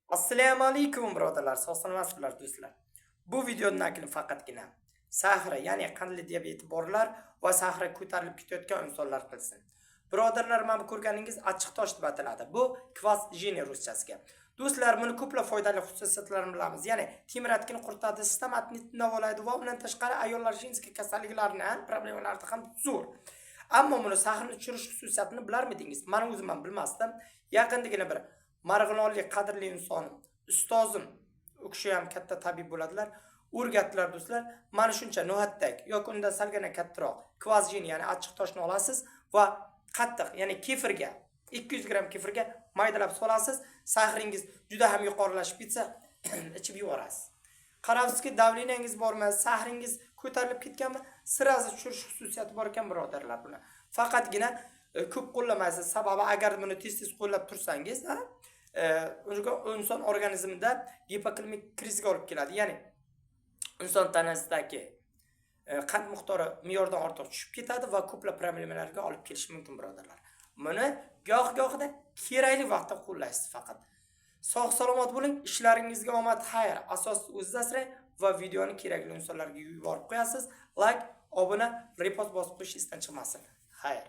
Assalomu alaykum birodarlar, sog'sanmasizlar do'stlar. Bu videodan keyin faqatgina sahra, ya'ni qandli diabeti borlar va sahra ko'tarilib ketayotgan insonlar qilsin. Birodarlar, mana bu ko'rganingiz achchiq tosh deb ataladi. Bu kvas jini ruschasiga. Do'stlar, buni ko'plab foydali xususiyatlarini bilamiz. Ya'ni temiratgini quritadi, stomatni davolaydi va undan tashqari ayollar jinsiy kasalliklarini, problemalarni ham zo'r. Ammo buni sahrni tushirish xususiyatini bilarmidingiz? Men o'zim ham bilmasdim. Yaqindagina bir marg'ilonli qadrli insonim, ustozim, u kishi ham katta tabib bo'ladilar. O'rgatdilar do'stlar. Mana shuncha no'hatdak yoki undan salgina kattaroq kvazjin, ya'ni achchiq toshni olasiz va qattiq, ya'ni kefirga 200 gram kefirga maydalab solasiz. Sahringiz juda ham yuqorilashib ketsa, ichib yuborasiz. Qarabsizki, davlenyangiz bormi, sahringiz ko'tarilib ketganmi, sirazi tushirish xususiyati bor ekan birodarlar buni. Faqatgina ko'p qo'llamaysiz. Sababi agar buni tez-tez qo'llab tursangiz, inson organizmida gipoklimik krizga olib keladi. Ya'ni inson tanasidagi qand miqdori me'yordan ortiq tushib ketadi va ko'plab problemalarga olib kelishi mumkin birodarlar. Buni goh-gohida kerakli vaqtda qo'llaysiz faqat. Sog' salomat bo'ling, ishlaringizga omad, xayr. Asosiysi o'zingiz asrang va videoni kerakli insonlarga yuborib qo'yasiz. Like, obuna, repost bosib qo'yish esdan chiqmasin. Xayr.